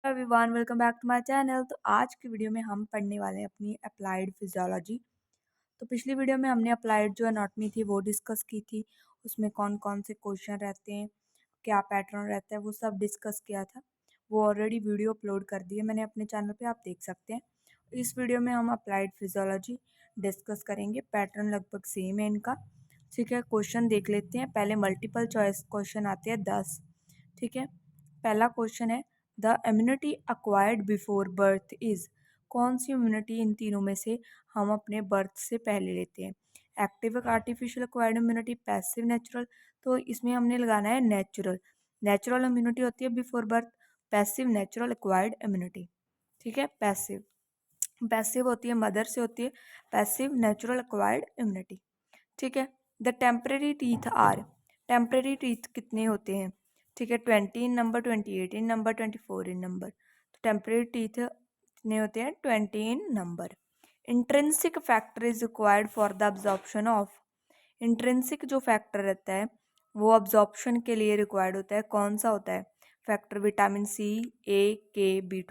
Everyone, welcome back to my channel. तो आज की वीडियो में हम पढ़ने वाले हैं अपनी अप्लाइड फिजियोलॉजी। तो पिछली वीडियो में हमने अप्लाइड जो एनाटॉमी थी वो डिस्कस की थी। उसमें कौन कौन से क्वेश्चन रहते हैं, क्या पैटर्न रहता है, वो सब डिस्कस किया था। वो ऑलरेडी वीडियो अपलोड कर दी है मैंने अपने चैनल पे, आप देख सकते हैं। इस वीडियो में हम अप्लाइड फिजियोलॉजी डिस्कस करेंगे। पैटर्न लगभग सेम है इनका। ठीक है, क्वेश्चन देख लेते हैं। पहले मल्टीपल चॉइस क्वेश्चन आते हैं 10। ठीक है, पहला क्वेश्चन है the immunity acquired before birth is. कौन सी इम्यूनिटी इन तीनों में से हम अपने बर्थ से पहले लेते हैं? Active artificial acquired immunity, passive natural. तो इसमें हमने लगाना है नेचुरल। नेचुरल इम्यूनिटी होती है before birth, passive natural acquired immunity. ठीक है, पैसिव पैसिव होती है मदर से होती है, पैसिव नेचुरल अक्वायर्ड इम्यूनिटी। ठीक है, the temporary teeth are. Temporary teeth कितने होते हैं? ठीक है, 20 in number, 28 in number, 24 in number. तो टेम्परेरी टीथ कितने होते हैं? 20 in number. Intrinsic factor is required for the absorption of. Intrinsic जो फैक्टर रहता है वो अब्जॉर्प्शन के लिए रिक्वायर्ड होता है। कौन सा होता है फैक्टर? विटामिन सी, ए, के, बी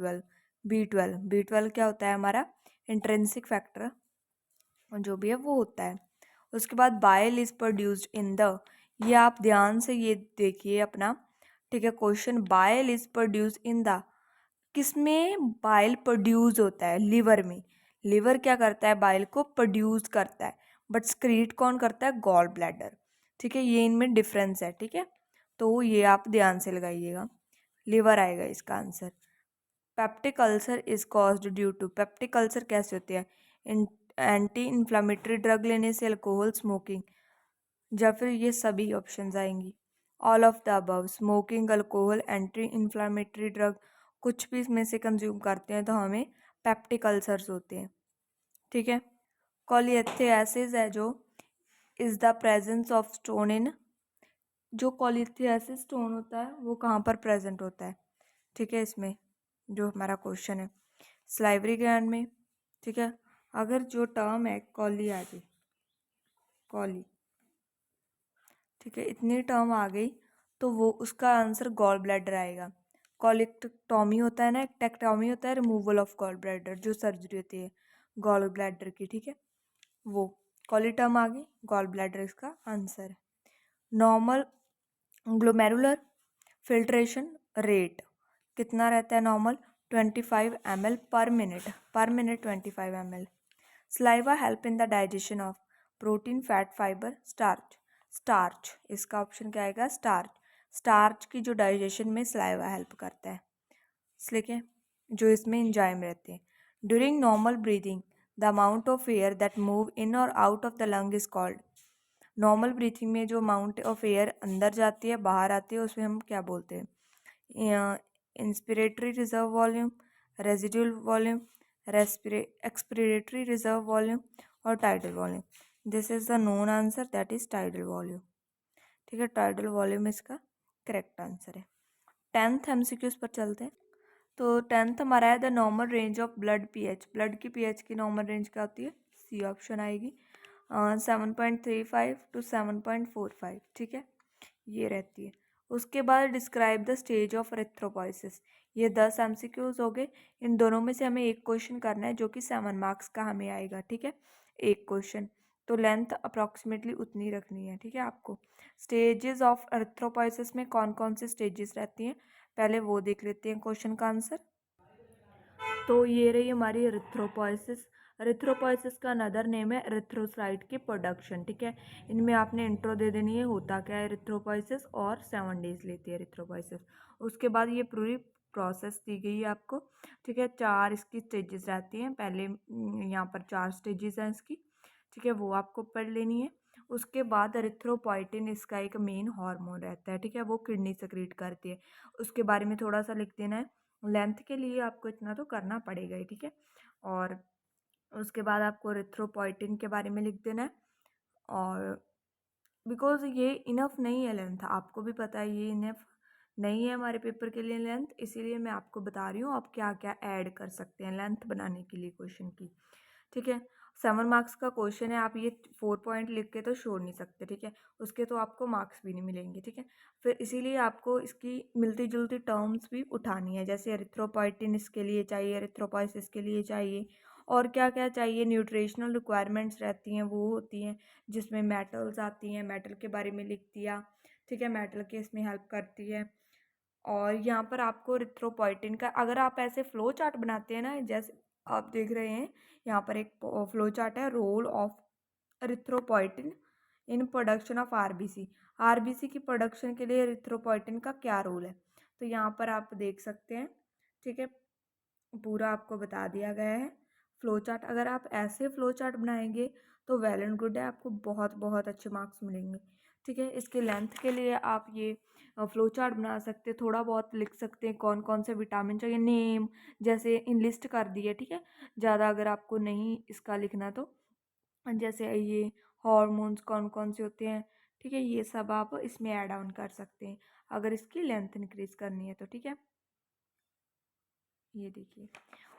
ट्वेल्व क्या होता है हमारा? इंट्रिंसिक फैक्टर जो भी है वो होता है। उसके बाद bile is produced in the. ये आप ध्यान से ये देखिए अपना। ठीक है, question bile is produced in the. किसमें बाइल प्रोड्यूस होता है? लिवर में। लिवर क्या करता है? बाइल को प्रोड्यूस करता है, बट स्क्रीट कौन करता है? Gall bladder. ठीक है, ये इनमें डिफरेंस है। ठीक है, तो ये आप ध्यान से लगाइएगा, लिवर आएगा इसका answer. Peptic ulcer is caused due to. Peptic ulcer कैसे होते हैं? एंटी इन्फ्लामेटरी ड्रग लेने से, अल्कोहल, स्मोकिंग, या फिर ये सभी ऑप्शंस आएंगी। All of the above, smoking, alcohol, anti inflammatory drug, कुछ भी इसमें से कंज्यूम करते हैं तो हमें पेप्टिक अल्सर्स होते हैं। ठीक है, कॉलिएथियासिस है जो is the presence of stone in. जो कॉलिथियासिस स्टोन होता है वो कहाँ पर प्रेजेंट होता है? ठीक है, इसमें जो हमारा क्वेश्चन है स्लाइवरी ग्लैंड में। ठीक है, अगर जो टर्म है कॉली आ गई, कॉली, ठीक है, इतनी टर्म आ गई तो वो उसका आंसर गॉल ब्लैडर आएगा। कॉलिक्टोमी होता है ना, टेक्टोमी होता है रिमूवल ऑफ गॉल ब्लैडर, जो सर्जरी होती है गॉल ब्लैडर की। ठीक है, वो कॉली टर्म आ गई, गॉल ब्लैडर इसका आंसर है। नॉर्मल ग्लोमेरुलर फिल्ट्रेशन रेट कितना रहता है नॉर्मल? 25 ml पर minute, 25 ml। Saliva help in the digestion of protein, fat, fibre, starch. Starch इसका ऑप्शन क्या आएगा? स्टार्च। स्टार्च की जो डाइजेशन में सलाइवा हेल्प करता है, इसलिए जो इसमें एंजाइम रहते हैं। During normal breathing the amount of air that move in और out of the lung is called. Normal breathing में जो अमाउंट ऑफ एयर अंदर जाती है बाहर आती है उसमें हम क्या बोलते हैं? Inspiratory reserve volume, residual volume, expiratory reserve volume और tidal volume. This is the known answer, that is tidal volume. ठीक है, टाइडल वॉल्यूम इसका करेक्ट आंसर है। 10th एमसीक्यूज पर चलते हैं। तो 10th हमारा है the normal range of blood pH. Blood की पीएच की नॉर्मल रेंज क्या होती है? सी ऑप्शन आएगी, 7.35 to 7.45। ठीक है, ये रहती है। उसके बाद डिस्क्राइब द स्टेज ऑफ एरिथ्रोपॉइसिस। ये 10 एमसीक्यूज हो गए। इन दोनों में से हमें एक क्वेश्चन करना है जो कि 7 मार्क्स का हमें आएगा। ठीक है, एक क्वेश्चन, तो लेंथ अप्रॉक्सीमेटली उतनी रखनी है। ठीक है, आपको स्टेजेस ऑफ एरिथ्रोपॉइसिस में कौन कौन से स्टेजेस रहती हैं पहले वो देख लेते हैं क्वेश्चन का आंसर। तो ये रही हमारी एरिथ्रोपॉइसिस। एरिथ्रोपॉइसिस का अनदर नेम है एरिथ्रोसाइट की प्रोडक्शन। ठीक है, इनमें आपने इंट्रो दे देनी है, होता क्या है एरिथ्रोपॉइसिस, और 7 डेज लेती है एरिथ्रोपॉइसिस। उसके बाद ये पूरी प्रोसेस दी गई है आपको। ठीक है, 4 इसकी स्टेजेस रहती हैं। पहले यहाँ पर 4 स्टेजेस हैं इसकी। ठीक है, वो आपको पढ़ लेनी है। उसके बाद एरिथ्रोपोइटिन इसका एक मेन हार्मोन रहता है। ठीक है, वो किडनी सेक्रेट करती है, उसके बारे में थोड़ा सा लिख देना है। लेंथ के लिए आपको इतना तो करना पड़ेगा ही। ठीक है, और उसके बाद आपको एरिथ्रोपोइटिन के बारे में लिख देना है। और बिकॉज ये इनफ नहीं है लेंथ, आपको भी पता है ये इनफ नहीं है हमारे पेपर के लिए लेंथ, इसीलिए मैं आपको बता रही हूँ आप क्या क्या ऐड कर सकते हैं लेंथ बनाने के लिए क्वेश्चन की। ठीक है, 7 मार्क्स का क्वेश्चन है, आप ये 4 पॉइंट लिख के तो छोड़ नहीं सकते, ठीक है। उसके तो आपको मार्क्स भी नहीं मिलेंगे, ठीक है। फिर इसीलिए आपको इसकी मिलती जुलती टर्म्स भी उठानी है, जैसे एरिथ्रोपोइटिन इसके लिए चाहिए, एरिथ्रोपोइसिस के लिए चाहिए, और क्या क्या चाहिए। न्यूट्रिशनल रिक्वायरमेंट्स रहती हैं, वो होती हैं जिसमें मेटल्स आती हैं, मेटल के बारे में लिख दिया, ठीक है, मेटल के इसमें हेल्प करती है। और यहाँ पर आपको एरिथ्रोपोइटिन का, अगर आप ऐसे फ्लो चार्ट बनाते हैं ना, जैसे आप देख रहे हैं यहाँ पर एक फ्लो चार्ट है, role of erythropoietin in production of RBC. RBC की प्रोडक्शन के लिए एरिथ्रोपोइटिन का क्या रोल है, तो यहाँ पर आप देख सकते हैं, ठीक है। पूरा आपको बता दिया गया है फ्लो चार्ट। अगर आप ऐसे फ्लो चार्ट बनाएंगे तो वेल एंड गुड है, आपको बहुत बहुत अच्छे मार्क्स मिलेंगे, ठीक है। इसके लेंथ के लिए आप ये फ्लो चार्ट बना सकते हैं, थोड़ा बहुत लिख सकते हैं कौन कौन से विटामिन चाहिए, नेम जैसे इन लिस्ट कर दिए, ठीक है। ज़्यादा अगर आपको नहीं इसका लिखना तो जैसे ये हॉर्मोन्स कौन कौन से होते हैं, ठीक है, ये सब आप इसमें ऐड ऑन कर सकते हैं अगर इसकी लेंथ इंक्रीज करनी है तो, ठीक है। ये देखिए,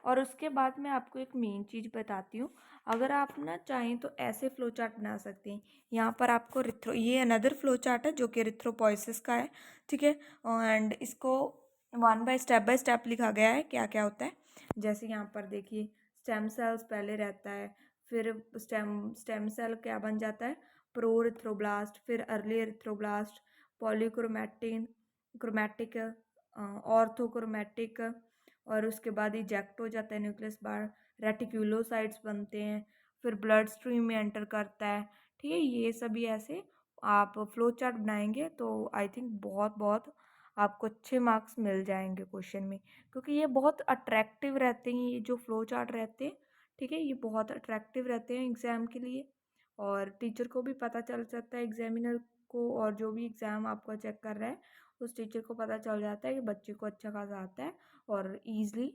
और उसके बाद मैं आपको एक मेन चीज़ बताती हूँ। अगर आप ना चाहें तो ऐसे फ्लो चार्ट बना सकते हैं। यहाँ पर आपको ये अनदर फ्लो चार्ट है जो कि रिथ्रोपोइसिस का है, ठीक है। एंड इसको बाय स्टेप लिखा गया है क्या क्या होता है। जैसे यहाँ पर देखिए, स्टेम सेल्स पहले रहता है, फिर स्टेम सेल क्या बन जाता है, प्रोरिथ्रोब्लास्ट, फिर अर्ली एरिथ्रोब्लास्ट, पॉलीक्रोमैटिन क्रोमैटिक, ऑर्थोक्रोमैटिक, और उसके बाद इजेक्ट हो जाता है न्यूक्लियस बाहर, रेटिक्यूलोसाइट्स बनते हैं, फिर ब्लड स्ट्रीम में एंटर करता है, ठीक है। ये सभी ऐसे आप फ्लो चार्ट बनाएंगे तो आई थिंक बहुत बहुत आपको अच्छे मार्क्स मिल जाएंगे क्वेश्चन में, क्योंकि ये बहुत अट्रैक्टिव रहते हैं, ये जो फ्लो चार्ट रहते हैं, ठीक है, ये बहुत अट्रैक्टिव रहते हैं एग्ज़ाम के लिए। और टीचर को भी पता चल जाता है, एग्जामिनर को, और जो भी एग्ज़ाम आपका चेक कर रहा है उस टीचर को पता चल जाता है कि बच्चे को अच्छा खासा आता है और ईज़िली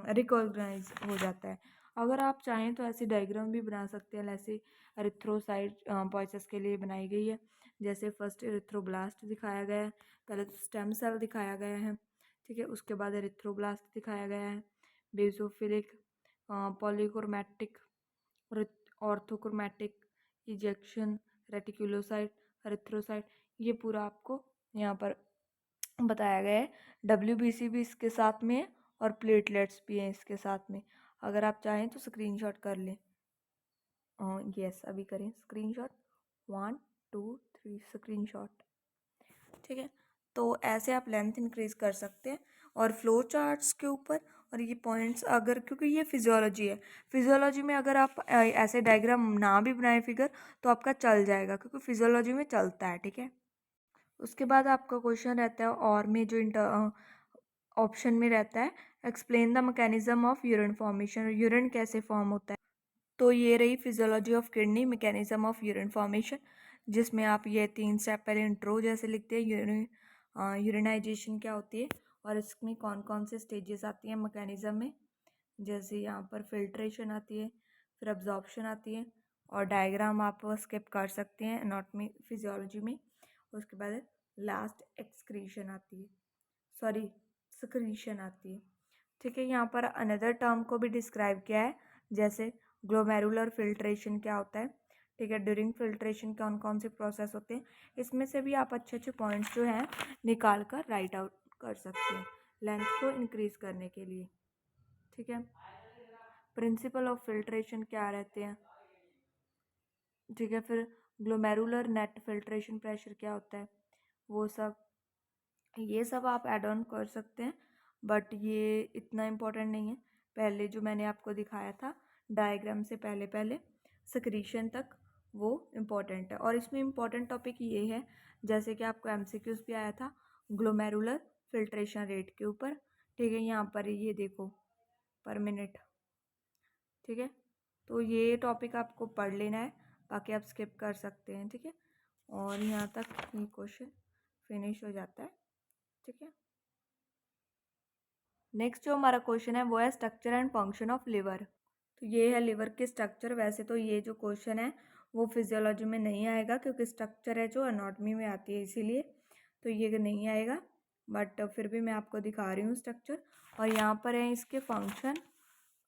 रिकॉग्नाइज हो जाता है। अगर आप चाहें तो ऐसे डायग्राम भी बना सकते हैं, ऐसे एरिथ्रोसाइट पॉइसेस के लिए बनाई गई है। जैसे फर्स्ट एरिथ्रोब्लास्ट दिखाया गया है, पहले तो स्टेम सेल दिखाया गया है, ठीक है, उसके बाद एरिथ्रोब्लास्ट दिखाया गया है, basophilic, polychromatic, orthochromatic, ejection, reticulocyte, erythrocyte, ये पूरा आपको यहाँ पर बताया गया है। WBC भी इसके साथ में है और प्लेटलेट्स भी हैं इसके साथ में। अगर आप चाहें तो स्क्रीनशॉट कर लें। यस, अभी करें स्क्रीनशॉट, 1 2 3 स्क्रीनशॉट, ठीक है। तो ऐसे आप लेंथ इंक्रीज कर सकते हैं और फ्लो चार्ट्स के ऊपर, और ये पॉइंट्स अगर, क्योंकि ये फिजियोलॉजी है, फिजियोलॉजी में अगर आप ऐसे डायग्राम ना भी बनाए फिगर तो आपका चल जाएगा, क्योंकि फिजियोलॉजी में चलता है, ठीक है। उसके बाद आपका क्वेश्चन रहता है और में जो ऑप्शन में रहता है, explain the mechanism of urine formation, urine कैसे फॉर्म होता है। तो ये रही physiology of kidney, mechanism of urine formation, जिसमें आप ये 3 स्टेप पहले इंट्रो जैसे लिखते हैं, यूरिनाइजेशन क्या होती है और इसमें कौन कौन से स्टेजेस आती हैं मैकेनिज्म में, जैसे यहाँ पर फिल्ट्रेशन आती है, फिर अब्जॉर्प्शन आती है, और डायग्राम आप स्किप कर सकते हैं एनाटॉमी फिजियोलॉजी में। उसके बाद लास्ट एक्सक्रीशन आती है, सॉरी सक्रीशन आती है, ठीक है। यहाँ पर अनदर टर्म को भी डिस्क्राइब किया है, जैसे ग्लोमेरुलर फिल्ट्रेशन क्या होता है, ठीक है, ड्यूरिंग फिल्ट्रेशन कौन कौन से प्रोसेस होते हैं। इसमें से भी आप अच्छे अच्छे पॉइंट्स जो हैं निकाल कर राइट आउट कर सकते हैं लेंथ को इंक्रीज करने के लिए, ठीक है। प्रिंसिपल ऑफ फिल्ट्रेशन क्या रहते हैं, ठीक है। फिर ग्लोमेरुलर नेट फिल्ट्रेशन प्रेशर क्या होता है, वो सब, ये सब आप ऐड ऑन कर सकते हैं, बट ये इतना इम्पोर्टेंट नहीं है। पहले जो मैंने आपको दिखाया था डायग्राम से पहले पहले सक्रीशन तक, वो इम्पोर्टेंट है। और इसमें इम्पोर्टेंट टॉपिक ये है, जैसे कि आपको MCQs भी आया था ग्लोमेरुलर फिल्ट्रेशन रेट के ऊपर, ठीक है। यहाँ पर ये देखो पर मिनट, ठीक है। तो ये टॉपिक आपको पढ़ लेना है, बाकी आप स्किप कर सकते हैं, ठीक है। और यहाँ तक ये क्वेश्चन फिनिश हो जाता है, ठीक है। नेक्स्ट जो हमारा क्वेश्चन है वो है structure and function of liver. तो ये है लिवर के स्ट्रक्चर। वैसे तो ये जो क्वेश्चन है वो फिजियोलॉजी में नहीं आएगा, क्योंकि स्ट्रक्चर है जो एनाटॉमी में आती है, इसीलिए तो ये नहीं आएगा, बट फिर भी मैं आपको दिखा रही हूँ स्ट्रक्चर। और यहाँ पर है इसके फंक्शन,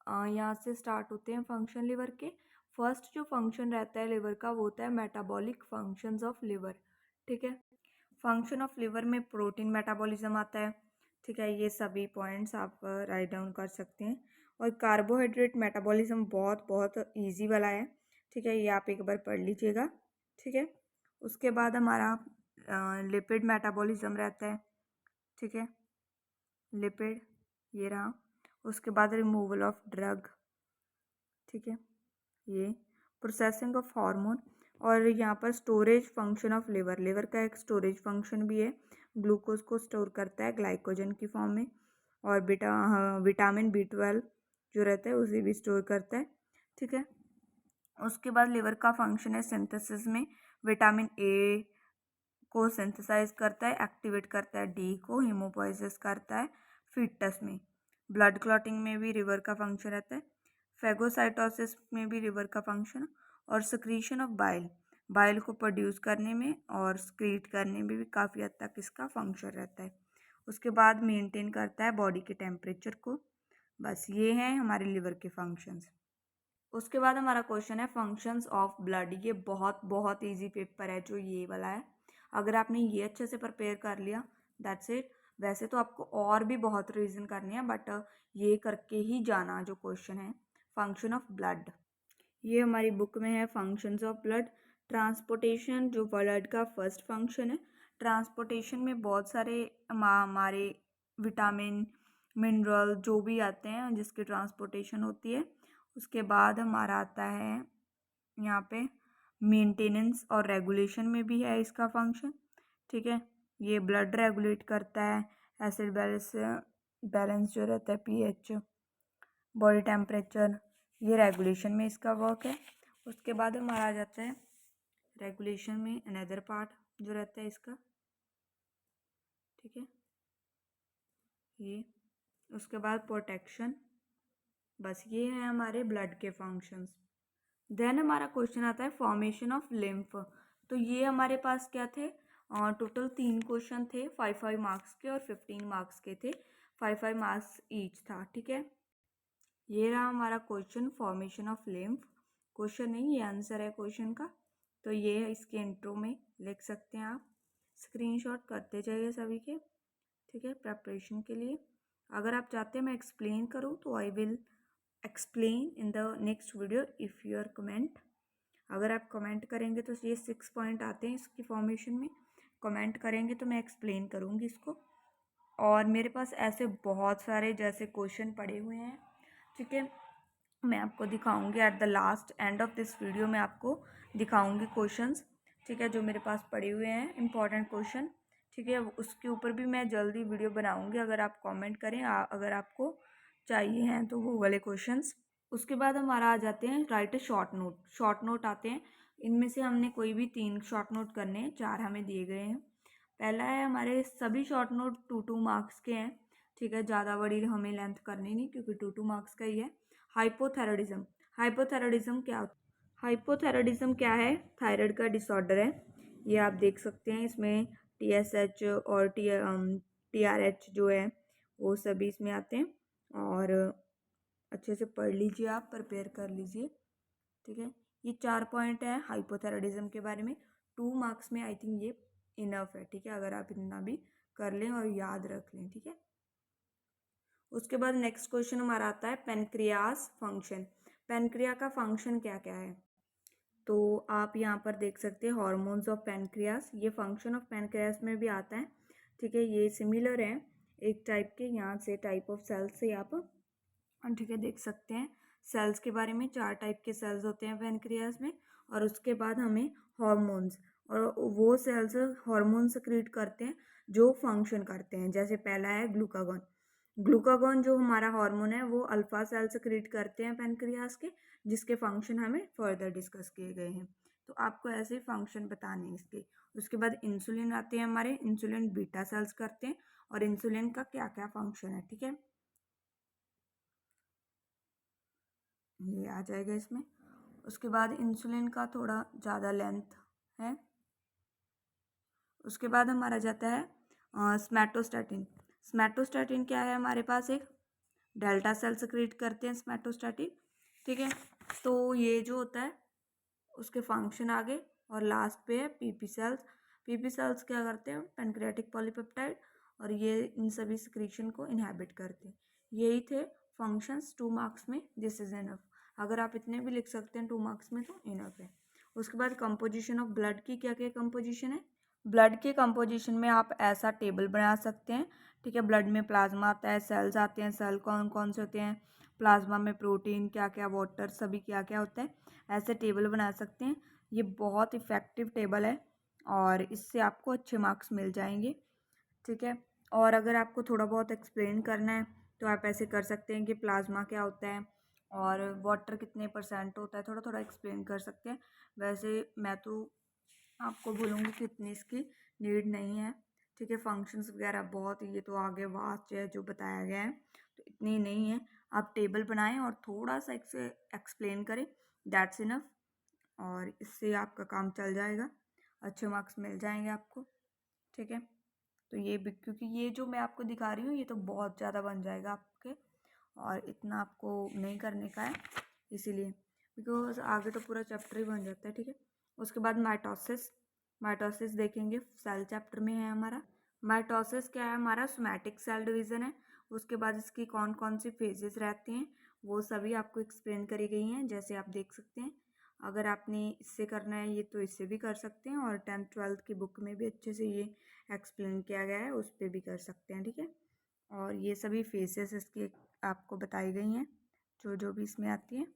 यहाँ से स्टार्ट होते हैं फंक्शन लिवर के। फर्स्ट जो फंक्शन रहता है लिवर का वो होता है मेटाबॉलिक फंक्शंस ऑफ लिवर, ठीक है। फंक्शन ऑफ लिवर में प्रोटीन मेटाबॉलिज्म आता है, ठीक है। ये सभी पॉइंट्स आप राइट डाउन कर सकते हैं। और कार्बोहाइड्रेट मेटाबॉलिज्म बहुत बहुत ईजी वाला है, ठीक है, ये आप एक बार पढ़ लीजिएगा, ठीक है। उसके बाद हमारा लिपिड मेटाबॉलिज्म रहता है, ठीक है, लिपिड ये रहा। उसके बाद रिमूवल ऑफ ड्रग, ठीक है, ये प्रोसेसिंग ऑफ हार्मोन। और यहाँ पर storage function of liver, liver का एक स्टोरेज फंक्शन भी है, ग्लूकोज को स्टोर करता है ग्लाइकोजन की फॉर्म में। और विटामिन B12 जो रहता है उसे भी स्टोर करता है, ठीक है। उसके बाद लिवर का फंक्शन है सिंथेसिस में, विटामिन A को सिंथेसाइज करता है, एक्टिवेट करता है D को, हीमोपोइसिस करता है फीटस में। ब्लड क्लॉटिंग में भी लिवर का फंक्शन रहता है, फेगोसाइटोसिस में भी लिवर का फंक्शन। और सिक्रीशन ऑफ बाइल, बाइल को प्रोड्यूस करने में और स्क्रीट करने में भी काफ़ी हद तक इसका फंक्शन रहता है। उसके बाद मेंटेन करता है बॉडी के टेम्परेचर को। बस ये हैं हमारे लिवर के फंक्शंस। उसके बाद हमारा क्वेश्चन है फंक्शंस ऑफ ब्लड। ये बहुत बहुत इजी पेपर है जो ये वाला है, अगर आपने ये अच्छे से प्रिपेयर कर लिया दैट्स इट। वैसे तो आपको और भी बहुत रीजन करने हैं बट ये करके ही जाना जो क्वेश्चन है फंक्शन ऑफ ब्लड। ये हमारी बुक में है फंक्शंस ऑफ ब्लड। ट्रांसपोर्टेशन जो ब्लड का फर्स्ट फंक्शन है, ट्रांसपोर्टेशन में बहुत सारे हमारे विटामिन मिनरल जो भी आते हैं जिसकी ट्रांसपोर्टेशन होती है। उसके बाद हमारा आता है यहाँ पे मेंटेनेंस और रेगुलेशन में भी है इसका फंक्शन, ठीक है। ये ब्लड रेगुलेट करता है, एसिड बैलेंस जो रहता है pH, बॉडी टेम्परेचर, ये रेगुलेशन में इसका वर्क है। उसके बाद हमारा आ जाता है रेगुलेशन में अनदर पार्ट जो रहता है इसका, ठीक है, ये। उसके बाद प्रोटेक्शन। बस ये है हमारे ब्लड के फंक्शंस। देन हमारा क्वेश्चन आता है फॉर्मेशन ऑफ लिम्फ। तो ये हमारे पास क्या थे, टोटल 3 क्वेश्चन थे, 5 मार्क्स के और 15 मार्क्स के थे, 5 मार्क्स ईच था, ठीक है। ये रहा हमारा question formation of lymph. Question नहीं, ये आंसर है क्वेश्चन का। तो ये इसके इंट्रो में लिख सकते हैं आप, स्क्रीनशॉट करते जाइए सभी के, ठीक है, प्रेपरेशन के लिए। अगर आप चाहते हैं मैं एक्सप्लेन करूँ तो I will explain in the next video if your comment. अगर आप कमेंट करेंगे तो ये 6 पॉइंट आते हैं इसकी फॉर्मेशन में, कमेंट करेंगे तो मैं एक्सप्लेन करूँगी इसको। और मेरे पास ऐसे बहुत सारे जैसे क्वेश्चन पड़े हुए हैं, ठीक है, मैं आपको दिखाऊंगी at the last end of this video, मैं आपको दिखाऊंगी क्वेश्चंस, ठीक है, जो मेरे पास पड़े हुए हैं इंपॉर्टेंट क्वेश्चन, ठीक है। उसके ऊपर भी मैं जल्दी वीडियो बनाऊंगी, अगर आप कमेंट करें अगर आपको चाहिए हैं तो वो वाले क्वेश्चंस। उसके बाद हमारा आ जाते हैं राइट ए शॉर्ट नोट। शॉर्ट नोट आते हैं, इनमें से हमने कोई भी 3 शॉर्ट नोट करने हैं, 4 हमें दिए गए हैं। पहला है, हमारे सभी शॉर्ट नोट 2 मार्क्स के हैं, ठीक है, ज़्यादा बड़ी हमें लेंथ करनी नहीं क्योंकि 2 मार्क्स का ही है। हाइपोथायराइडिज्म। हाइपोथायराइडिज्म क्या, हाइपोथायराइडिज्म क्या है, थायराइड का डिसऑर्डर है। ये आप देख सकते हैं, इसमें TSH और TRH जो है वो सभी इसमें आते हैं। और अच्छे से पढ़ लीजिए, आप प्रिपेयर कर लीजिए, ठीक है। ये 4 पॉइंट है हाइपोथायराइडिज्म के बारे में, 2 मार्क्स में आई थिंक ये इनफ है, ठीक है, अगर आप इतना भी कर लें और याद रख लें, ठीक है। उसके बाद नेक्स्ट क्वेश्चन हमारा आता है पेनक्रियास फंक्शन। पेनक्रिया का फंक्शन क्या क्या है, तो आप यहाँ पर देख सकते हैं हार्मोन्स ऑफ पेनक्रियास, ये फंक्शन ऑफ पेनक्रियास में भी आता है, ठीक है। ये सिमिलर है एक टाइप के, यहाँ से टाइप ऑफ सेल्स से आप, ठीक है, देख सकते हैं सेल्स के बारे में। 4 टाइप के सेल्स होते हैं पेनक्रियास में। और उसके बाद हमें हार्मोन्स, और वो सेल्स हार्मोन सक्रीट करते हैं जो फंक्शन करते हैं। जैसे पहला है ग्लूकागॉन। ग्लूकागॉन जो हमारा हार्मोन है वो अल्फा सेल सक्रीट करते हैं पेनक्रियास के, जिसके फंक्शन हमें फर्दर डिस्कस किए गए हैं। तो आपको ऐसे फंक्शन बताने हैं इसके। उसके बाद इंसुलिन आते हैं हमारे, इंसुलिन बीटा सेल्स करते हैं, और इंसुलिन का क्या क्या फंक्शन है, ठीक है, ये आ जाएगा इसमें। उसके बाद इंसुलिन का थोड़ा ज़्यादा लेंथ है। उसके बाद हमारा जाता है स्मैटोस्टैटिन। स्मैटोस्टैटिन क्या है, हमारे पास एक डेल्टा सेल सक्रिएट करते हैं स्मैटोस्टैटिन, ठीक है। तो ये जो होता है उसके फंक्शन आगे, और लास्ट पे है पीपी सेल्स। पीपी सेल्स क्या करते हैं, पैनक्रियाटिक पॉलीपेप्टाइड, और ये इन सभी सिक्रीशन को इनहेबिट करते हैं। यही थे फंक्शंस 2 मार्क्स में, दिस इज इनफ। अगर आप इतने भी लिख सकते हैं 2 मार्क्स में तो इनफ है। उसके बाद कंपोजिशन ऑफ ब्लड की क्या क्या कंपोजिशन है। ब्लड के कंपोजिशन में आप ऐसा टेबल बना सकते हैं, ठीक है। ब्लड में प्लाज्मा आता है, सेल्स आते हैं, सेल कौन कौन से होते हैं, प्लाज्मा में प्रोटीन क्या क्या, वाटर सभी क्या क्या होता है, ऐसे टेबल बना सकते हैं। ये बहुत इफ़ेक्टिव टेबल है और इससे आपको अच्छे मार्क्स मिल जाएंगे, ठीक है। और अगर आपको थोड़ा बहुत एक्सप्लेन करना है तो आप ऐसे कर सकते हैं कि प्लाज्मा क्या होता है और वाटर कितने % होता है, थोड़ा थोड़ा एक्सप्लेन कर सकते हैं। वैसे मैं तो आपको बोलूँगी कि इतनी इसकी नीड नहीं है, ठीक है। फंक्शंस वगैरह बहुत, ये तो आगे वास्ट है जो बताया गया है, तो इतनी नहीं है। आप टेबल बनाएं और थोड़ा सा इसे एक्सप्लेन करें, दैट्स इनफ, और इससे आपका काम चल जाएगा, अच्छे मार्क्स मिल जाएंगे आपको, ठीक है। तो ये भी, क्योंकि ये जो मैं आपको दिखा रही हूँ ये तो बहुत ज़्यादा बन जाएगा आपके, और इतना आपको नहीं करने का है, इसीलिए, बिकॉज आगे तो पूरा चैप्टर ही बन जाता है, ठीक है। उसके बाद माइटोसिस, माइटोसिस देखेंगे, सेल चैप्टर में है हमारा। माइटोसिस क्या है, हमारा सोमैटिक सेल डिवीज़न है। उसके बाद इसकी कौन कौन सी फेजेस रहती हैं वो सभी आपको एक्सप्लेन करी गई हैं, जैसे आप देख सकते हैं। अगर आपने इससे करना है ये तो इससे भी कर सकते हैं, और 10th-12th की बुक में भी अच्छे से ये एक्सप्लेन किया गया है, उस पर भी कर सकते हैं, ठीक है। और ये सभी फेसेस इसकी आपको बताई गई हैं, जो जो भी इसमें आती है,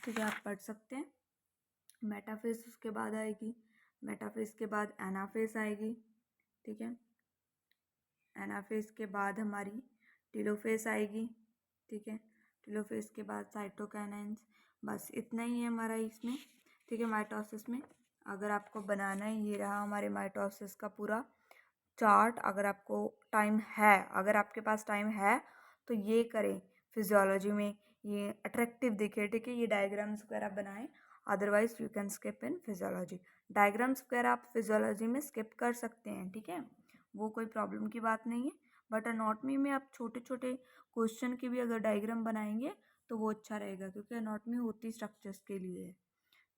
ठीक है, आप पढ़ सकते हैं। मेटाफेस उसके बाद आएगी, मेटाफेस के बाद एनाफेस आएगी, ठीक है। एनाफेस के बाद हमारी टेलोफेस आएगी, ठीक है। टेलोफेस के बाद साइटोकाइनेंस, बस इतना ही है हमारा इसमें, ठीक है, माइटोसिस में। अगर आपको बनाना है, ये रहा हमारे माइटोसिस का पूरा चार्ट। अगर आपको टाइम है, अगर आपके पास टाइम है तो ये करें, फिजियोलॉजी में ये अट्रैक्टिव दिखे, ठीक है, ये डायग्राम्स वगैरह बनाएं। Otherwise you can skip in physiology. Diagrams वगैरह आप फिजियोलॉजी में स्किप कर सकते हैं, ठीक है, वो कोई प्रॉब्लम की बात नहीं है। बट अनॉटमी में आप छोटे छोटे क्वेश्चन की भी अगर डायग्राम बनाएंगे तो वो अच्छा रहेगा, क्योंकि अनॉटमी होती स्ट्रक्चर्स के लिए है,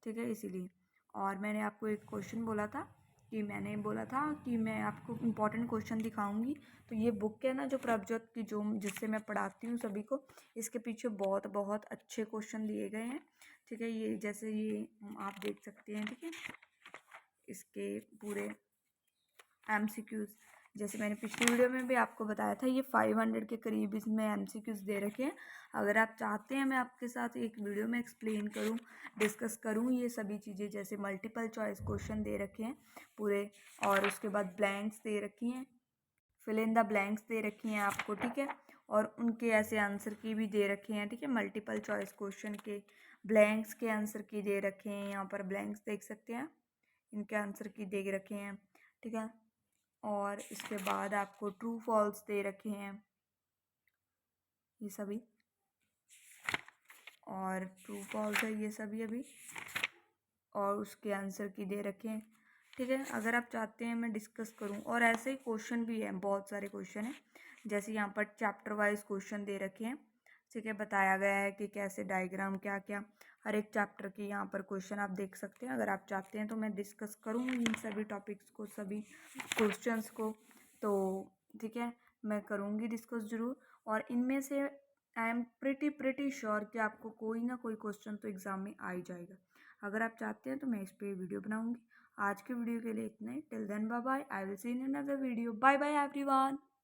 ठीक है, इसीलिए। और मैंने आपको एक क्वेश्चन बोला था कि मैं आपको इम्पोर्टेंट क्वेश्चन दिखाऊंगी। तो ये बुक है ना जो प्रभजोत की, जो जिससे मैं पढ़ाती हूँ सभी को, इसके पीछे बहुत बहुत अच्छे क्वेश्चन दिए गए हैं, ठीक है। ये जैसे ये आप देख सकते हैं, ठीक है, इसके पूरे MCQs, जैसे मैंने पिछली वीडियो में भी आपको बताया था, ये 500 के करीब इसमें MCQs दे रखे हैं। अगर आप चाहते हैं मैं आपके साथ एक वीडियो में एक्सप्लेन करूं, डिस्कस करूं ये सभी चीज़ें, जैसे मल्टीपल चॉइस क्वेश्चन दे रखे हैं पूरे, और उसके बाद ब्लैंक्स दे रखी हैं, फिल इन द ब्लैंक्स दे रखी हैं आपको, ठीक है, और उनके ऐसे आंसर की भी दे रखे हैं, ठीक है। मल्टीपल चॉइस क्वेश्चन के ब्लैंक्स के आंसर की दे रखे हैं, यहाँ पर ब्लैंक्स देख सकते हैं, इनके आंसर की दे रखे हैं, ठीक है। और इसके बाद आपको ट्रू फॉल्स दे रखे हैं ये सभी, और ट्रू फॉल्स है ये सभी अभी, और उसके आंसर की दे रखे हैं, ठीक है। अगर आप चाहते हैं मैं डिस्कस करूं, और ऐसे ही क्वेश्चन भी हैं, बहुत सारे क्वेश्चन हैं, जैसे यहाँ पर चैप्टर वाइज क्वेश्चन दे रखे हैं, ठीक है, बताया गया है कि कैसे डायग्राम क्या क्या, हर एक चैप्टर की यहाँ पर क्वेश्चन आप देख सकते हैं। अगर आप चाहते हैं तो मैं डिस्कस करूँगी इन सभी टॉपिक्स को, सभी क्वेश्चंस को, तो ठीक है, मैं करूँगी डिस्कस ज़रूर। और इनमें से आई एम प्रिटी श्योर कि आपको कोई ना कोई क्वेश्चन तो एग्ज़ाम में आ ही जाएगा। अगर आप चाहते हैं तो मैं इस पर वीडियो बनाऊँगी। आज के वीडियो के लिए इतना ही। Till then bye bye, I will see in another video. Bye bye everyone.